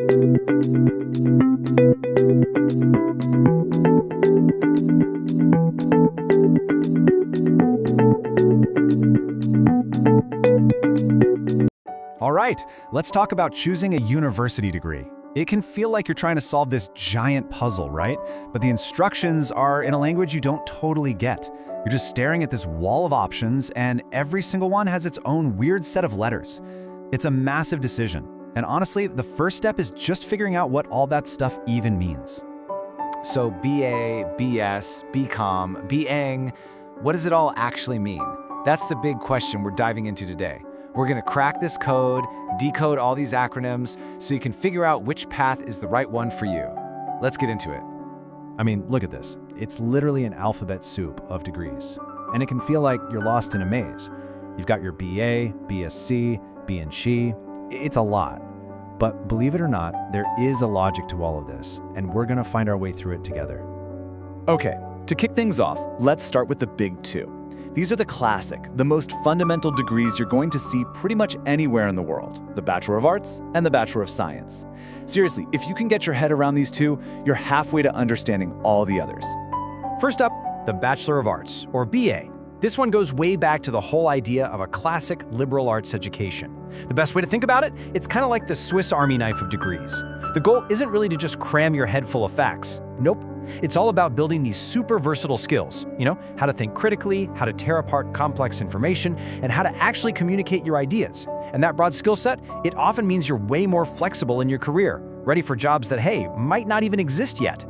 All right, let's talk about choosing a university degree. It can feel like you're trying to solve this giant puzzle, right? But the instructions are in a language you don't totally get. You're just staring at this wall of options, and every single one has its own weird set of letters. It's a massive decision. And honestly, the first step is just figuring out what all that stuff even means. So BA, BS, BCom, BEng, what does it all actually mean? That's the big question we're diving into today. We're going to crack this code, decode all these acronyms, so you can figure out which path is the right one for you. Let's get into it. I mean, look at this. It's literally an alphabet soup of degrees. And it can feel like you're lost in a maze. You've got your BA, BSc, BNC. It's a lot. But believe it or not, there is a logic to all of this, and we're going to find our way through it together. Okay, to kick things off, let's start with the big two. These are the classic, the most fundamental degrees you're going to see pretty much anywhere in the world, the Bachelor of Arts and the Bachelor of Science. Seriously, if you can get your head around these two, you're halfway to understanding all the others. First up, the Bachelor of Arts, or BA. This one goes way back to the whole idea of a classic liberal arts education. The best way to think about it, it's kind of like the Swiss Army knife of degrees. The goal isn't really to just cram your head full of facts. Nope. It's all about building these super versatile skills, how to think critically, how to tear apart complex information, and how to actually communicate your ideas. And that broad skill set, it often means you're way more flexible in your career, ready for jobs that, hey, might not even exist yet.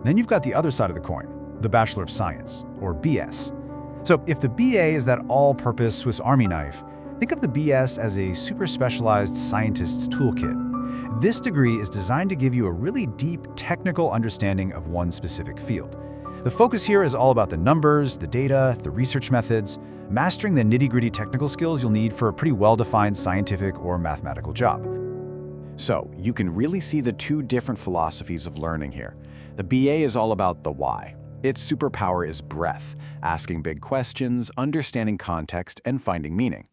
Then you've got the other side of the coin, the Bachelor of Science, or BS. So if the BA is that all-purpose Swiss Army knife, think of the BS as a super specialized scientist's toolkit. This degree is designed to give you a really deep technical understanding of one specific field. The focus here is all about the numbers, the data, the research methods, mastering the nitty-gritty technical skills you'll need for a pretty well-defined scientific or mathematical job. So you can really see the two different philosophies of learning here. The BA is all about the why. Its superpower is breadth, asking big questions, understanding context, and finding meaning.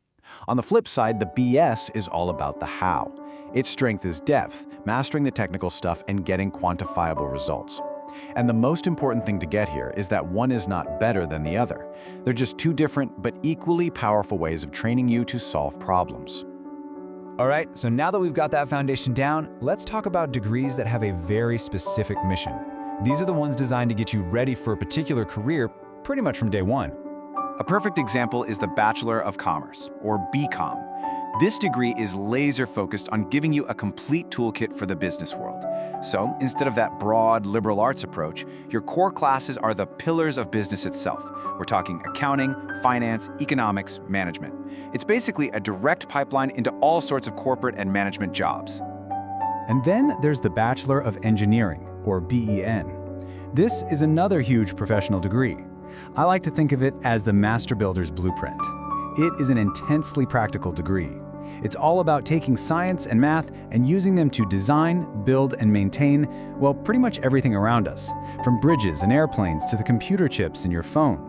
On the flip side, the BS is all about the how. Its strength is depth, mastering the technical stuff and getting quantifiable results. And the most important thing to get here is that one is not better than the other. They're just two different but equally powerful ways of training you to solve problems. All right, so now that we've got that foundation down, let's talk about degrees that have a very specific mission. These are the ones designed to get you ready for a particular career pretty much from day one. A perfect example is the Bachelor of Commerce, or BCom. This degree is laser-focused on giving you a complete toolkit for the business world. So, instead of that broad liberal arts approach, your core classes are the pillars of business itself. We're talking accounting, finance, economics, management. It's basically a direct pipeline into all sorts of corporate and management jobs. And then there's the Bachelor of Engineering, or BEn. This is another huge professional degree. I like to think of it as the master builder's blueprint. It is an intensely practical degree. It's all about taking science and math and using them to design, build, and maintain, well, pretty much everything around us, from bridges and airplanes to the computer chips in your phone.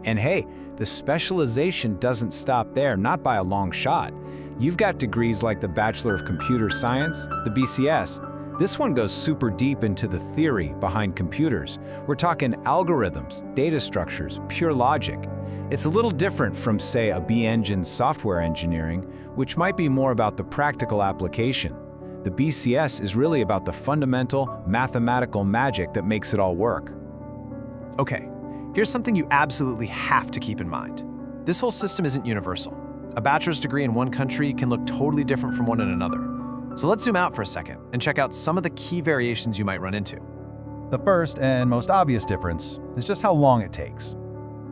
And hey, the specialization doesn't stop there, not by a long shot. You've got degrees like the Bachelor of Computer Science, the BCS. This one goes super deep into the theory behind computers. We're talking algorithms, data structures, pure logic. It's a little different from, say, a B-Engine software engineering, which might be more about the practical application. The BCS is really about the fundamental mathematical magic that makes it all work. Okay, here's something you absolutely have to keep in mind. This whole system isn't universal. A bachelor's degree in one country can look totally different from one in another. So let's zoom out for a second and check out some of the key variations you might run into. The first and most obvious difference is just how long it takes.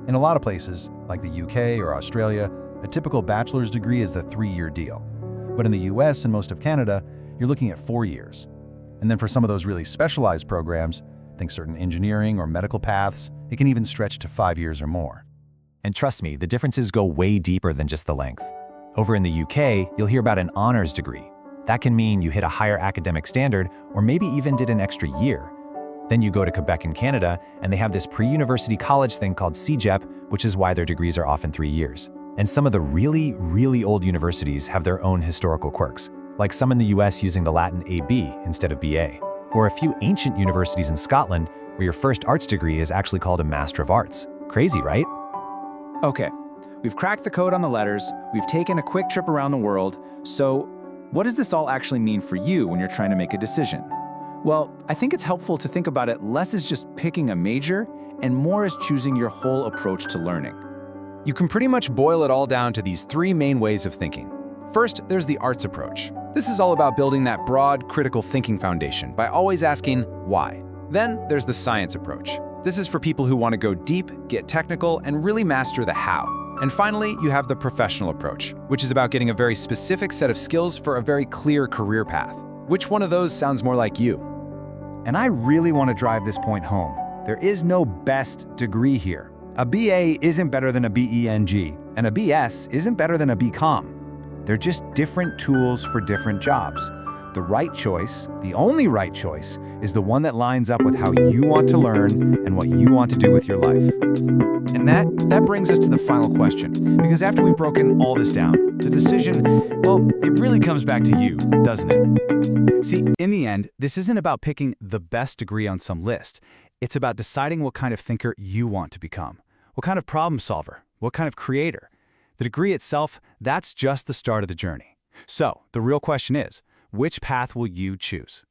In a lot of places, like the UK or Australia, a typical bachelor's degree is a 3-year deal. But in the US and most of Canada, you're looking at 4 years. And then for some of those really specialized programs, think certain engineering or medical paths, it can even stretch to 5 years or more. And trust me, the differences go way deeper than just the length. Over in the UK, you'll hear about an honors degree. That can mean you hit a higher academic standard or maybe even did an extra year. Then you go to Quebec in Canada, and they have this pre-university college thing called CEGEP, which is why their degrees are often 3 years. And some of the really, really old universities have their own historical quirks. like some in the US using the Latin AB instead of BA, or a few ancient universities in Scotland where your first arts degree is actually called a Master of Arts. Crazy, right? Okay, we've cracked the code on the letters, we've taken a quick trip around the world, so what does this all actually mean for you when you're trying to make a decision? Well, I think it's helpful to think about it less as just picking a major and more as choosing your whole approach to learning. You can pretty much boil it all down to these three main ways of thinking. First, there's the arts approach. This is all about building that broad, critical thinking foundation by always asking why. Then there's the science approach. This is for people who want to go deep, get technical, and really master the how. And finally, you have the professional approach, which is about getting a very specific set of skills for a very clear career path. Which one of those sounds more like you? And I really want to drive this point home. There is no best degree here. A BA isn't better than a BEng, and a BS isn't better than a BCom. They're just different tools for different jobs. The right choice, the only right choice, is the one that lines up with how you want to learn and what you want to do with your life. And that brings us to the final question, because after we've broken all this down, the decision, well, it really comes back to you, doesn't it? See, in the end, this isn't about picking the best degree on some list. It's about deciding what kind of thinker you want to become, what kind of problem solver, what kind of creator. The degree itself, that's just the start of the journey. So, the real question is, which path will you choose?